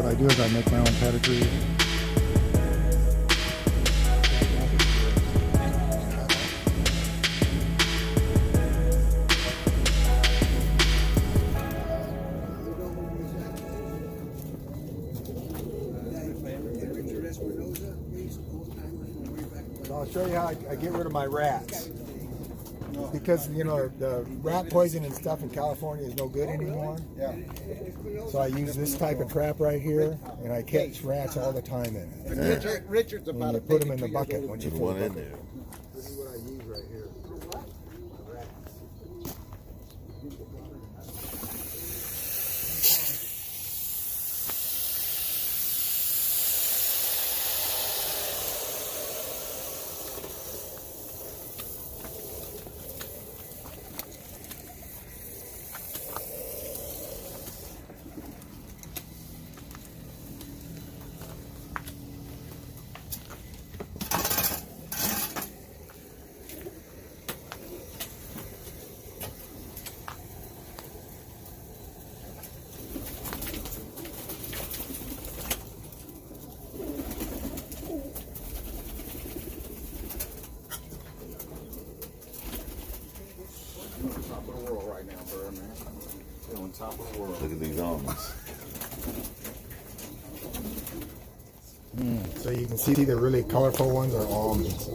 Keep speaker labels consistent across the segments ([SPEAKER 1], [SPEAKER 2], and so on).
[SPEAKER 1] I do is I make my own pedigree. I'll show you how I get rid of my rats. Because, you know, the rat poison and stuff in California is no good anymore. Yeah. So I use this type of trap right here, and I catch rats all the time in it.
[SPEAKER 2] Yeah. Richard's about
[SPEAKER 1] and you put them in the bucket once you put
[SPEAKER 3] one in there.
[SPEAKER 1] This is what I use right here.
[SPEAKER 3] Top of the world. Look at these almonds.
[SPEAKER 1] So you can see the really colorful ones are almonds.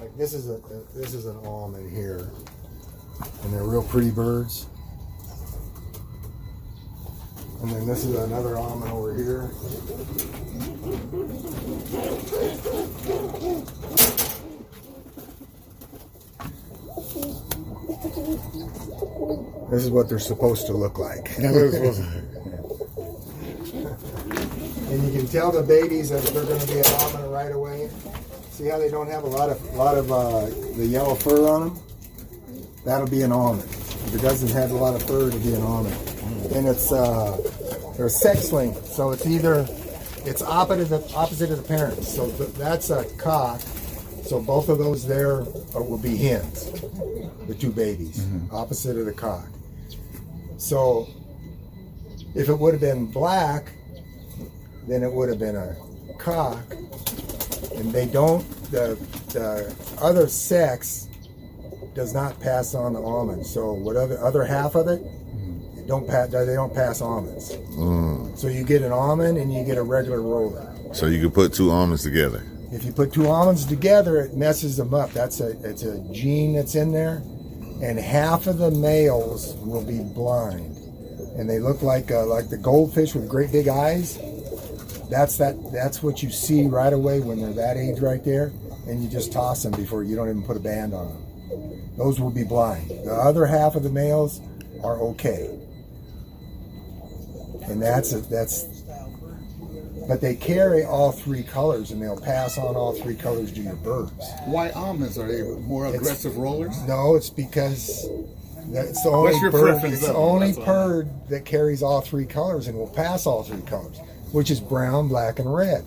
[SPEAKER 1] Like this is an almond here, and they're real pretty birds. And then this is another almond over here. This is what they're supposed to look like. And you can tell the babies that they're going to be an almond right away. See how they don't have a lot of the yellow fur on them? That'll be an almond. If it doesn't have a lot of fur, it'll be an almond. And it's they're sex linked, so it's opposite of the parents. So that's a cock. So both of those there will be hens, the two babies, opposite of the cock. So if it would have been black, then it would have been a cock. And they don't, the other sex does not pass on the almonds. So whatever other half of it, they don't pass almonds. So you get an almond and you get a regular roller.
[SPEAKER 3] So you can put two almonds together.
[SPEAKER 1] If you put two almonds together, it messes them up. It's a gene that's in there, and half of the males will be blind, and they look like the goldfish with great big eyes. That's what you see right away when they're that age right there, and you just toss them before you don't even put a band on them. Those will be blind. The other half of the males are okay, and but they carry all three colors, and they'll pass on all three colors to your birds.
[SPEAKER 2] Why almonds? Are they more aggressive rollers?
[SPEAKER 1] No, it's because it's the only bird. It's the only bird that carries all three colors and will pass all three colors, which is brown, black, and red.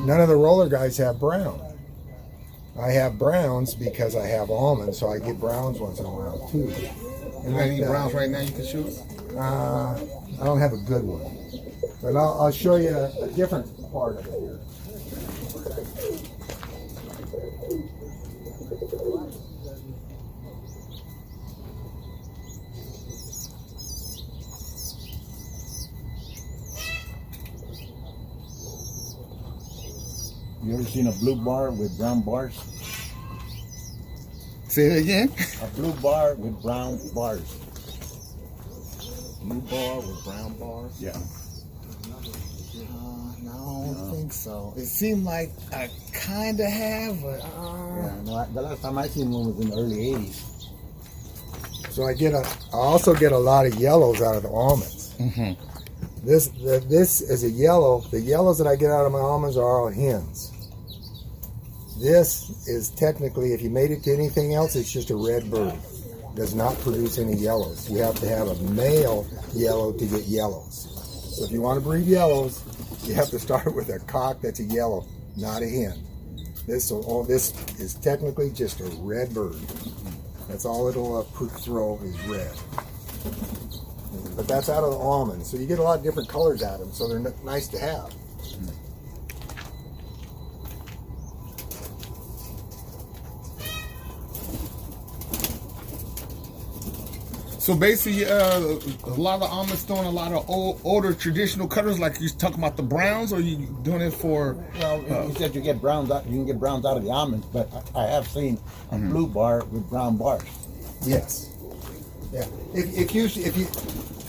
[SPEAKER 1] None of the roller guys have brown. I have browns because I have almonds, so I get browns once in a while too.
[SPEAKER 2] And any browns right now you can shoot?
[SPEAKER 1] I don't have a good one. But I'll show you a different part of it here.
[SPEAKER 4] You ever seen a blue bar with brown bars?
[SPEAKER 2] Say it again?
[SPEAKER 4] A blue bar with brown bars. Blue bar with brown bars? Yeah.
[SPEAKER 2] No, I don't think so. It seemed like I kind of have, but
[SPEAKER 4] yeah, no, the last time I seen one was in the early 80s.
[SPEAKER 1] So I also get a lot of yellows out of the almonds. This is a yellow. The yellows that I get out of my almonds are all hens. This is technically, if you made it to anything else, it's just a red bird. It does not produce any yellows. You have to have a male yellow to get yellows. So if you want to breed yellows, you have to start with a cock that's a yellow, not a hen. All this is technically just a red bird. That's all it'll throw is red. But that's out of the almond, so you get a lot of different colors out of them, so they're nice to have.
[SPEAKER 5] So basically, a lot of almonds throwing a lot of older traditional colors, like you talking about the browns, or you doing it for?
[SPEAKER 4] Well, you said you get browns out. You can get browns out of the almonds, but I have seen a blue bar with brown bars.
[SPEAKER 1] Yes. Yeah. If you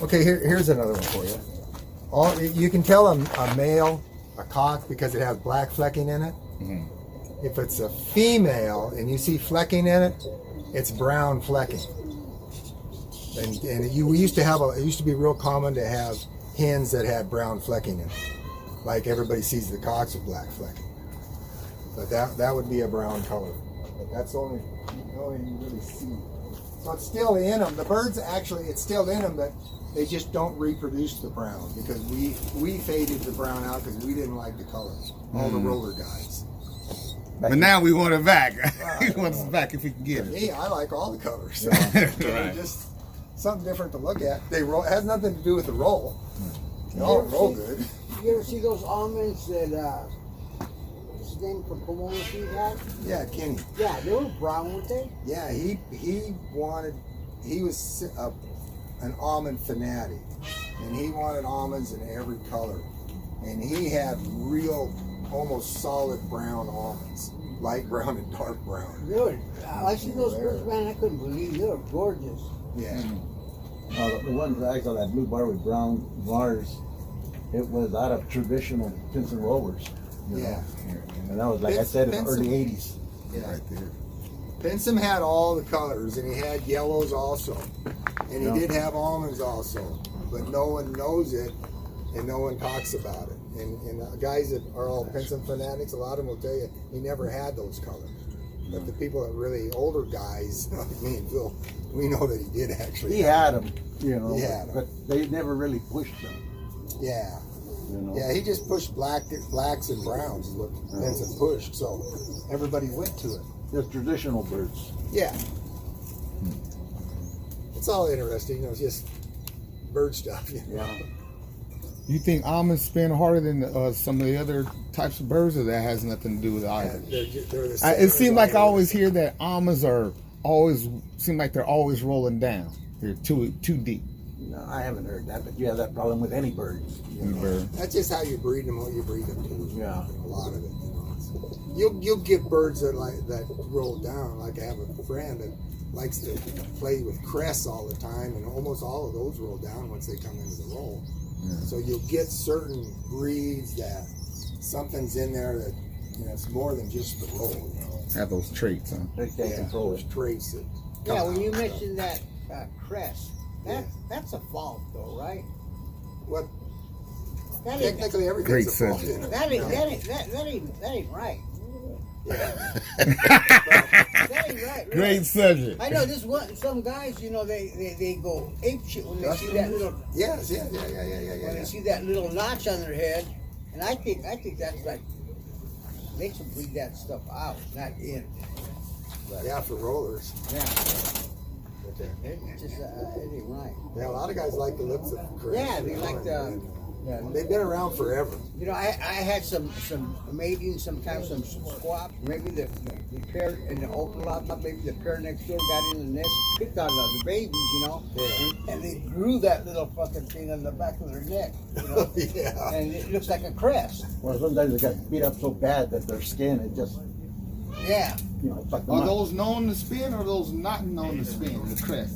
[SPEAKER 1] okay, here's another one for you. You can tell a male a cock because it has black flecking in it. If it's a female and you see flecking in it, it's brown flecking. And it used to be real common to have hens that had brown flecking in it. Like everybody sees the cocks with black flecking. But that would be a brown color. But that's the only you really see. So it's still in them. The birds actually, it's still in them, but they just don't reproduce the brown because we faded the brown out because we didn't like the color. All the roller guys.
[SPEAKER 5] But now we want it back. We want it back if we can get it.
[SPEAKER 1] Me, I like all the colors.
[SPEAKER 5] Right.
[SPEAKER 1] Just something different to look at. They roll. It has nothing to do with the roll. They all roll good.
[SPEAKER 6] You ever see those almonds that what's his name from Pomona Seed had?
[SPEAKER 1] Yeah, Kenny.
[SPEAKER 6] Yeah, they were brown, weren't they?
[SPEAKER 1] Yeah, he was an almond fanatic, and he wanted almonds in every color, and he had real, almost solid brown almonds, light brown and dark brown.
[SPEAKER 6] Good. I see those birds, man. I couldn't believe they were gorgeous.
[SPEAKER 1] Yeah.
[SPEAKER 4] The ones that I saw, that blue bar with brown bars, it was out of traditional Pinson rollers. You know?
[SPEAKER 1] Yeah.
[SPEAKER 4] And that was, like I said, in the
[SPEAKER 1] Pinson.
[SPEAKER 4] early 80s.
[SPEAKER 1] Yeah.
[SPEAKER 5] Right there.
[SPEAKER 1] Pinson had all the colors, and he had yellows also, and he did have almonds also, but no one knows it, and no one talks about it. And the guys that are all Pinson fanatics, a lot of them will tell you he never had those colors. But the people that really older guys, like me and Phil, we know that he did actually.
[SPEAKER 4] He had them, you know,
[SPEAKER 1] He had 'em.
[SPEAKER 4] but they never really pushed them.
[SPEAKER 1] Yeah.
[SPEAKER 4] You know?
[SPEAKER 1] Yeah, he just pushed blacks and browns is what Pinson pushed, so everybody went to it.
[SPEAKER 4] They're traditional birds.
[SPEAKER 1] Yeah. It's all interesting, you know, it's just bird stuff. You know?
[SPEAKER 4] Yeah.
[SPEAKER 5] You think almonds spin harder than some of the other types of birds, or that has nothing to do with it either?
[SPEAKER 1] They're the same
[SPEAKER 5] It seems
[SPEAKER 1] as
[SPEAKER 5] like I
[SPEAKER 1] all
[SPEAKER 5] always hear that almonds seem like they're always rolling down. They're too deep.
[SPEAKER 4] No, I haven't heard that, but you have that problem with any birds. You know?
[SPEAKER 5] Bird.
[SPEAKER 1] That's just how you breed them, what you breed them to.
[SPEAKER 4] Yeah.
[SPEAKER 1] A lot of it, you know. You'll get birds that roll down. Like I have a friend that likes to play with crests all the time, and almost all of those roll down once they come into the roll.
[SPEAKER 5] Yeah.
[SPEAKER 1] So you'll get certain breeds that something's in there that, you know, it's more than just the roll, you know.
[SPEAKER 5] Have those traits, huh?
[SPEAKER 4] They can't control
[SPEAKER 1] Those
[SPEAKER 4] it.
[SPEAKER 1] traits that come
[SPEAKER 6] Yeah, when you
[SPEAKER 1] out, so.
[SPEAKER 6] mentioned that crest, that's a fault, though, right?
[SPEAKER 1] What?
[SPEAKER 6] That ain't,
[SPEAKER 1] Technically,
[SPEAKER 5] Great
[SPEAKER 1] everything's a fault
[SPEAKER 5] subject.
[SPEAKER 1] in it.
[SPEAKER 6] that ain't,
[SPEAKER 1] you know?
[SPEAKER 6] that ain't right.
[SPEAKER 1] Yeah.
[SPEAKER 6] That ain't right.
[SPEAKER 5] Great
[SPEAKER 6] Really.
[SPEAKER 5] subject.
[SPEAKER 6] I know this one. Some guys, you know, they go ape shit when they see that little
[SPEAKER 1] Yes, yeah.
[SPEAKER 6] when they see that little notch on their head, and I think that's like makes them bleed that stuff out, not in.
[SPEAKER 1] Yeah, for rollers.
[SPEAKER 6] Yeah,
[SPEAKER 1] Okay.
[SPEAKER 6] it's just it ain't right.
[SPEAKER 1] Yeah, a lot of guys like the lips of crest.
[SPEAKER 6] Yeah, they
[SPEAKER 1] you know,
[SPEAKER 6] like the.
[SPEAKER 1] Yeah, they've been around forever.
[SPEAKER 6] You know, I had some mating, sometimes some squawks. Maybe the pair in the open lot, maybe the pair next door got in the nest, picked on the babies, you know,
[SPEAKER 1] Yeah.
[SPEAKER 6] and they grew that little fucking thing on the back of their neck, you know,
[SPEAKER 1] Yeah.
[SPEAKER 6] and it looks like a crest.
[SPEAKER 4] Well, sometimes they got beat up so bad that their skin, it just,
[SPEAKER 6] Yeah.
[SPEAKER 4] you know, it's like the
[SPEAKER 5] Are
[SPEAKER 4] mud.
[SPEAKER 5] those known to spin, or those not known to spin? The crest.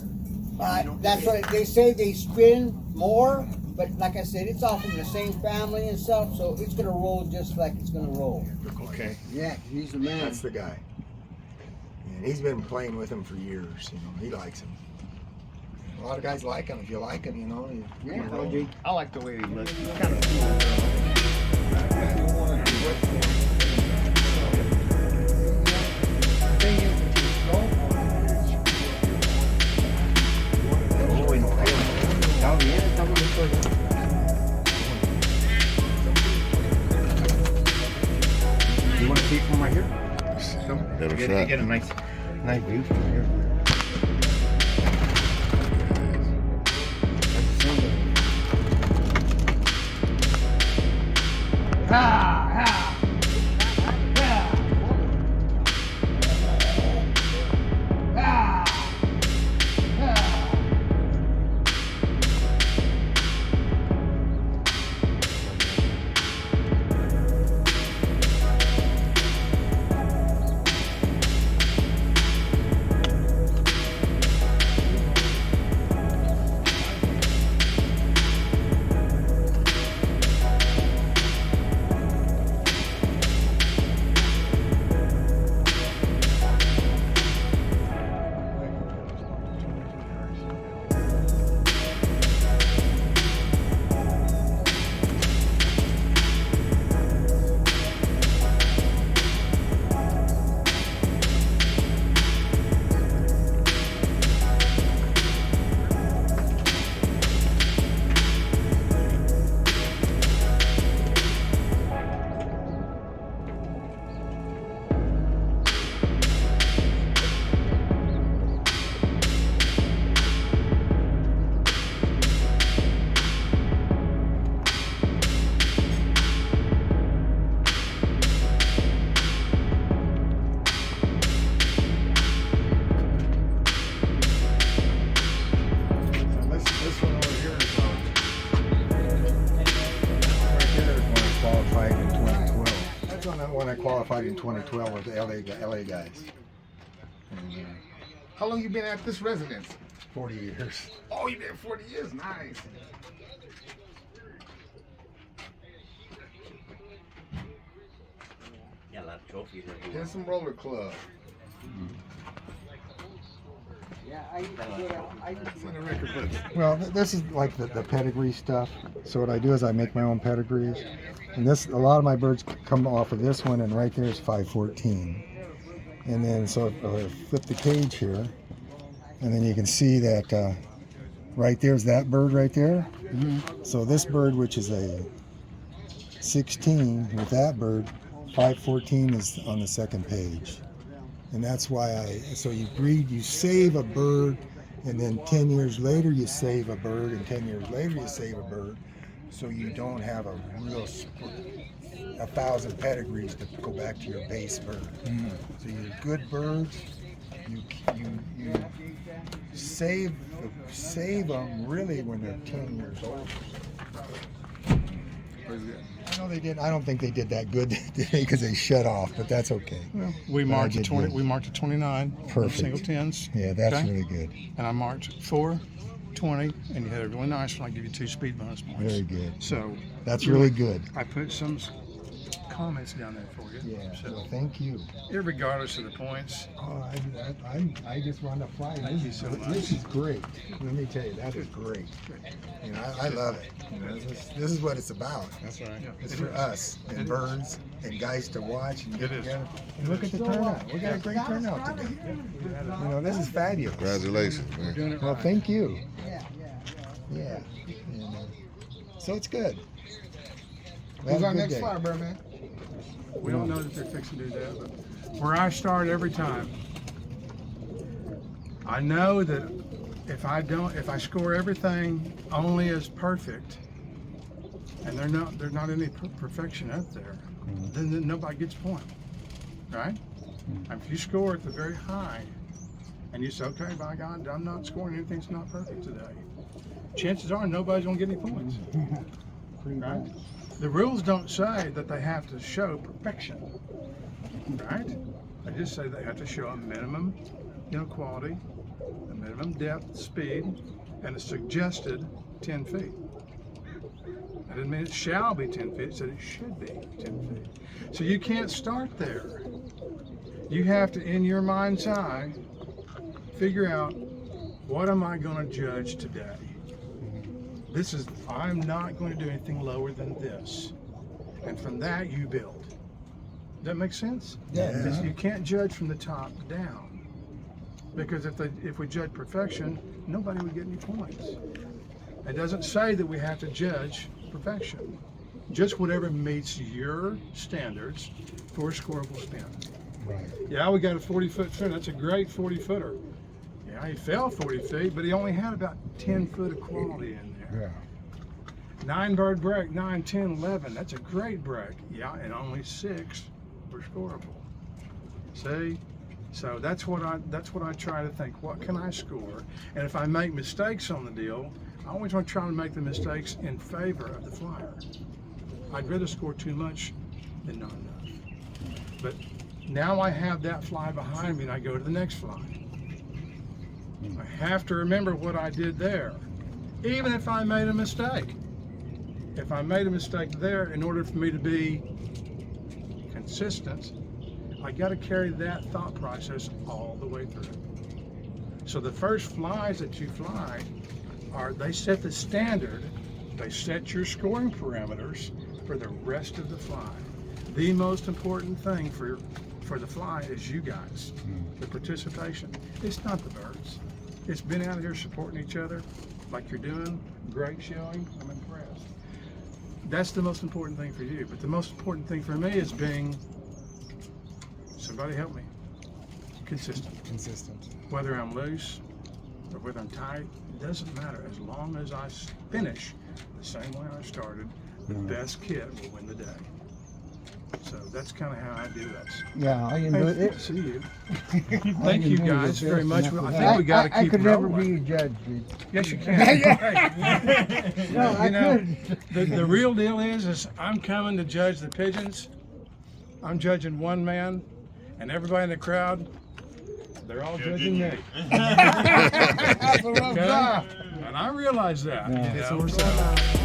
[SPEAKER 6] That's right. They say they spin more, but like I said, it's all from the same family and stuff, so it's gonna roll just like it's gonna roll.
[SPEAKER 5] Okay.
[SPEAKER 6] Yeah, he's the man.
[SPEAKER 1] That's the guy. And he's been playing with him for years. You know, he likes him. A lot of guys like him. If you like him, you know.
[SPEAKER 6] Yeah.
[SPEAKER 5] I like the way they look. Kind of
[SPEAKER 4] You want to see it from right here?
[SPEAKER 3] Better
[SPEAKER 1] Get
[SPEAKER 3] shot.
[SPEAKER 1] a nice view from here. This one over here is right there is when I qualified in 2012. That's when I qualified in 2012 with the LA guys. And,
[SPEAKER 5] How long you been at this residence?
[SPEAKER 1] 40 years.
[SPEAKER 5] Oh, you been 40 years. Nice.
[SPEAKER 7] Yeah, a lot of trophies.
[SPEAKER 5] Here's some roller club.
[SPEAKER 6] Yeah, I
[SPEAKER 5] It's in the record books.
[SPEAKER 1] Well, this is like the pedigree stuff. So what I do is I make my own pedigrees. And a lot of my birds come off of this one, and right there is 514. And then so I flip the cage here, and then you can see that right there's that bird right there. So this bird, which is a 16, with that bird, 514 is on the second page. And that's why so you breed, you save a bird, and then 10 years later you save a bird, and 10 years later you save a bird, so you don't have a real 1,000 pedigrees to go back to your base bird. So your good birds, you save them really when they're 10 years old. I don't think they did that good today because they shut off, but that's okay.
[SPEAKER 8] We
[SPEAKER 1] But I
[SPEAKER 8] marked
[SPEAKER 1] did
[SPEAKER 8] to 20.
[SPEAKER 1] good.
[SPEAKER 8] We marked to 29.
[SPEAKER 1] Perfect.
[SPEAKER 8] Single tens.
[SPEAKER 1] Yeah, that's
[SPEAKER 8] Okay.
[SPEAKER 1] really good.
[SPEAKER 8] And I marked 4, 20, and you had a really nice one. I give you 2 speed bonus points.
[SPEAKER 1] Very good.
[SPEAKER 8] So
[SPEAKER 1] That's really good.
[SPEAKER 8] I put some comments down there for you.
[SPEAKER 1] Yeah.
[SPEAKER 8] So
[SPEAKER 1] Well, thank you.
[SPEAKER 8] irregardless of the points,
[SPEAKER 1] Oh, I just run the fly.
[SPEAKER 8] Thank you so much.
[SPEAKER 1] This is great. Let me tell you, that is great. You know, I love it. You know, this is what it's about.
[SPEAKER 8] that's right.
[SPEAKER 1] It's
[SPEAKER 8] It
[SPEAKER 1] for
[SPEAKER 8] is.
[SPEAKER 1] us and
[SPEAKER 8] It is.
[SPEAKER 1] birds and guys to watch and get
[SPEAKER 8] It is.
[SPEAKER 1] together. And look at the turnout. We got a great turnout today. You know, this is fabulous.
[SPEAKER 3] Congratulations, man.
[SPEAKER 8] Doing it
[SPEAKER 1] Well,
[SPEAKER 8] right.
[SPEAKER 1] thank you. Yeah. And, so it's good.
[SPEAKER 5] Who's
[SPEAKER 1] Have a
[SPEAKER 5] our
[SPEAKER 1] good
[SPEAKER 5] next
[SPEAKER 1] day.
[SPEAKER 5] Firebird, man?
[SPEAKER 8] We don't know that they're fixing to do that, but where I start every time, I know that if I score everything only as perfect, and there's not any perfection up there, then nobody gets a point, right? And if you score at the very high, and you say, okay, by God, I'm not scoring anything that's not perfect today, chances are nobody's gonna get any points, right? The rules don't say that they have to show perfection, right? They just say they have to show a minimum, quality, a minimum depth, speed, and a suggested 10 feet. That didn't mean it shall be 10 feet, it said it should be 10 feet. So you can't start there. You have to, in your mind's eye, figure out, what am I gonna judge today? I'm not going to do anything lower than this. And from that, you build. Does that make sense?
[SPEAKER 1] Yeah.
[SPEAKER 8] Because you can't judge from the top down. Because if we judge perfection, nobody would get any points. It doesn't say that we have to judge perfection. Just whatever meets your standards for a scoreable spin.
[SPEAKER 5] Right.
[SPEAKER 8] Yeah, we got a 40-foot fin. That's a great 40-footer. Yeah, he fell 40 feet, but he only had about 10 foot of quality in there.
[SPEAKER 5] Yeah.
[SPEAKER 8] 9 bird break, 9, 10, 11. That's a great break. Yeah, and only 6 were scoreable. See? So that's what I try to think. What can I score? And if I make mistakes on the deal, I always want to try to make the mistakes in favor of the flyer. I'd rather score too much than not enough. But now I have that fly behind me and I go to the next fly. I have to remember what I did there, even if I made a mistake. If I made a mistake there, in order for me to be consistent, I got to carry that thought process all the way through. So the first flies that you fly they set the standard, they set your scoring parameters for the rest of the fly. The most important thing for the fly is you guys, the participation. It's not the birds. It's been out here supporting each other like you're doing. Great showing. I'm impressed. That's the most important thing for you. But the most important thing for me is being, somebody help me, consistent. Whether I'm loose or whether I'm tight, it doesn't matter. As long as I finish the same way I started, the best kit will win the day. So that's kind of how I do that.
[SPEAKER 4] Yeah, I can
[SPEAKER 8] Hey,
[SPEAKER 4] do
[SPEAKER 8] good
[SPEAKER 4] it.
[SPEAKER 8] to see you. Thank you guys very much. I think we got to keep
[SPEAKER 4] I could never
[SPEAKER 8] rolling.
[SPEAKER 4] be a judge, dude.
[SPEAKER 8] Yes, you can.
[SPEAKER 4] No, I
[SPEAKER 8] You know,
[SPEAKER 4] couldn't.
[SPEAKER 8] the real deal is I'm coming to judge the pigeons. I'm judging one man, and everybody in the crowd, they're all judging me.
[SPEAKER 2] That's a rough
[SPEAKER 8] Okay?
[SPEAKER 2] job.
[SPEAKER 8] And I realize that.
[SPEAKER 4] Yeah.
[SPEAKER 8] You know, so